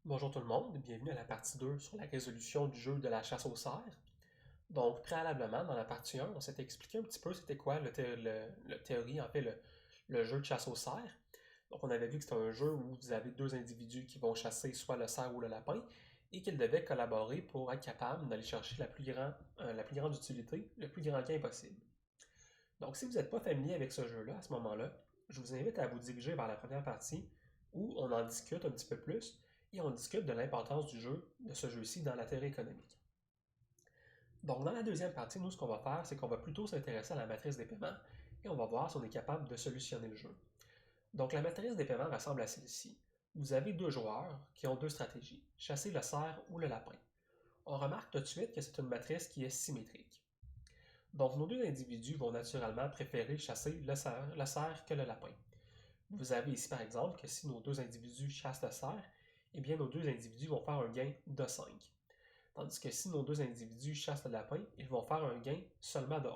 Bonjour tout le monde, bienvenue à la partie 2 sur la résolution du jeu de la chasse aux cerfs. Donc, préalablement, dans la partie 1, on s'était expliqué un petit peu c'était quoi le théorie, en fait, le jeu de chasse aux cerfs. Donc, on avait vu que c'était un jeu où vous avez deux individus qui vont chasser soit le cerf ou le lapin et qu'ils devaient collaborer pour être capables d'aller chercher la plus grande utilité, le plus grand gain possible. Donc, si vous n'êtes pas familier avec ce jeu-là, à ce moment-là, je vous invite à vous diriger vers la première partie où on en discute un petit peu plus et on discute de l'importance du jeu, de ce jeu-ci, dans la théorie économique. Donc, dans la deuxième partie, nous, ce qu'on va faire, c'est qu'on va plutôt s'intéresser à la matrice des paiements et on va voir si on est capable de solutionner le jeu. Donc, la matrice des paiements ressemble à celle-ci. Vous avez deux joueurs qui ont deux stratégies, chasser le cerf ou le lapin. On remarque tout de suite que c'est une matrice qui est symétrique. Donc, nos deux individus vont naturellement préférer chasser le cerf que le lapin. Vous avez ici, par exemple, que si nos deux individus chassent le cerf, eh bien, nos deux individus vont faire un gain de 5. Tandis que si nos deux individus chassent le lapin, ils vont faire un gain seulement de 1.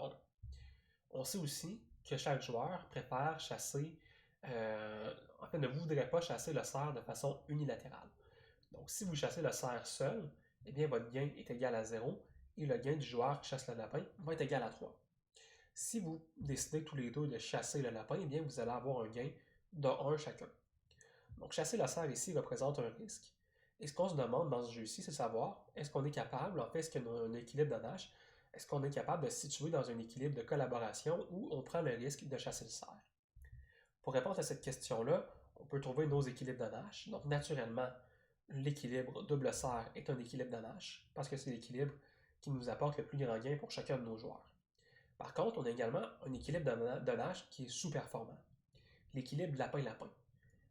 On sait aussi que chaque joueur préfère chasser, en fait, ne voudrait pas chasser le cerf de façon unilatérale. Donc, si vous chassez le cerf seul, eh bien, votre gain est égal à 0 et le gain du joueur qui chasse le lapin va être égal à 3. Si vous décidez tous les deux de chasser le lapin, eh bien, vous allez avoir un gain de 1 chacun. Donc, chasser le cerf ici représente un risque. Et ce qu'on se demande dans ce jeu-ci, c'est de savoir, est-ce qu'on est capable, en fait, est-ce qu'il y a un équilibre de nage, est-ce qu'on est capable de se situer dans un équilibre de collaboration où on prend le risque de chasser le cerf? Pour répondre à cette question-là, on peut trouver nos équilibres de Nash. Donc, naturellement, l'équilibre double cerf est un équilibre de Nash parce que c'est l'équilibre qui nous apporte le plus grand gain pour chacun de nos joueurs. Par contre, on a également un équilibre de Nash qui est sous-performant, l'équilibre lapin-lapin.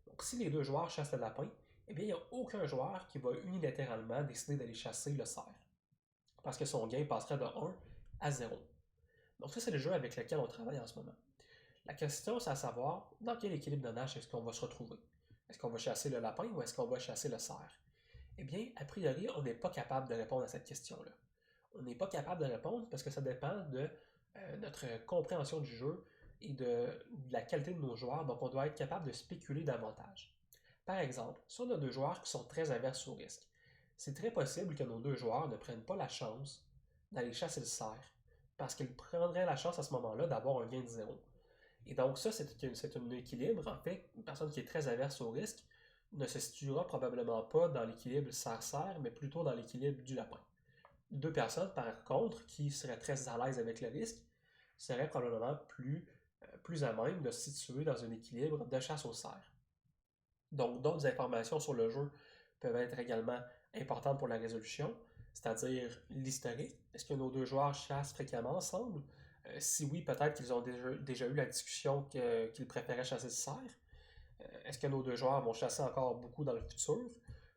Donc, si les deux joueurs chassent le lapin, eh bien, il n'y a aucun joueur qui va unilatéralement décider d'aller chasser le cerf parce que son gain passerait de 1 à 0. Donc, ça, c'est le jeu avec lequel on travaille en ce moment. La question, c'est à savoir dans quel équilibre de nage est-ce qu'on va se retrouver. Est-ce qu'on va chasser le lapin ou est-ce qu'on va chasser le cerf? Eh bien, a priori, on n'est pas capable de répondre à cette question-là. On n'est pas capable de répondre parce que ça dépend de notre compréhension du jeu et de la qualité de nos joueurs, donc on doit être capable de spéculer davantage. Par exemple, si on a deux joueurs qui sont très averses au risque, c'est très possible que nos deux joueurs ne prennent pas la chance d'aller chasser le cerf parce qu'ils prendraient la chance à ce moment-là d'avoir un gain de 0. Et donc ça, c'est un équilibre. En fait, une personne qui est très averse au risque ne se situera probablement pas dans l'équilibre cerf-cerf, mais plutôt dans l'équilibre du lapin. Deux personnes, par contre, qui seraient très à l'aise avec le risque, seraient probablement plus à même de se situer dans un équilibre de chasse au cerf. Donc, d'autres informations sur le jeu peuvent être également importantes pour la résolution, c'est-à-dire l'historique. Est-ce que nos deux joueurs chassent fréquemment ensemble? Si oui, peut-être qu'ils ont déjà eu la discussion qu'ils préféraient chasser le cerf. Est-ce que nos deux joueurs vont chasser encore beaucoup dans le futur?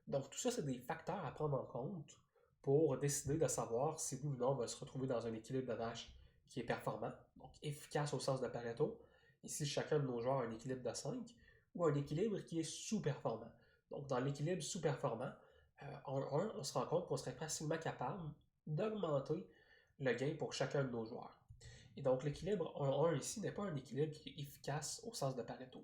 Donc, tout ça, c'est des facteurs à prendre en compte pour décider de savoir si oui ou non on va se retrouver dans un équilibre de vache qui est performant, donc efficace au sens de Pareto. Ici, chacun de nos joueurs a un équilibre de 5 ou un équilibre qui est sous-performant. Donc, dans l'équilibre sous-performant, en 1, on se rend compte qu'on serait facilement capable d'augmenter le gain pour chacun de nos joueurs. Et donc, l'équilibre 1-1 ici n'est pas un équilibre qui est efficace au sens de Pareto.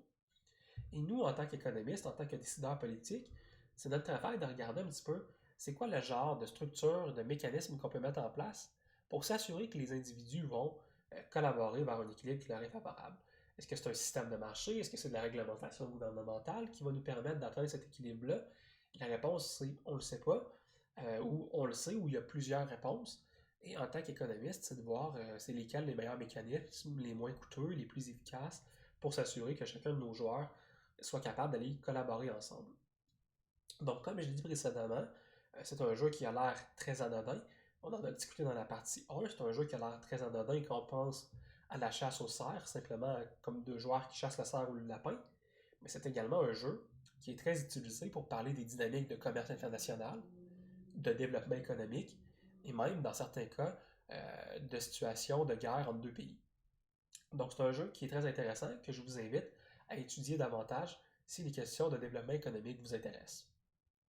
Et nous, en tant qu'économistes, en tant que décideurs politiques, c'est notre travail de regarder un petit peu c'est quoi le genre de structure, de mécanisme qu'on peut mettre en place pour s'assurer que les individus vont collaborer vers un équilibre qui leur est favorable. Est-ce que c'est un système de marché? Est-ce que c'est de la réglementation gouvernementale qui va nous permettre d'atteindre cet équilibre-là? La réponse, c'est on ne le sait pas, ou on le sait, ou il y a plusieurs réponses. Et en tant qu'économiste, c'est de voir c'est lesquels les meilleurs mécanismes, les moins coûteux, les plus efficaces, pour s'assurer que chacun de nos joueurs soit capable d'aller collaborer ensemble. Donc, comme je l'ai dit précédemment, c'est un jeu qui a l'air très anodin. On en a discuté dans la partie 1. C'est un jeu qui a l'air très anodin quand on pense à la chasse au cerf, simplement comme deux joueurs qui chassent le cerf ou le lapin. Mais c'est également un jeu qui est très utilisé pour parler des dynamiques de commerce international, de développement économique et même, dans certains cas, de situations de guerre entre deux pays. Donc, c'est un jeu qui est très intéressant que je vous invite à étudier davantage si les questions de développement économique vous intéressent.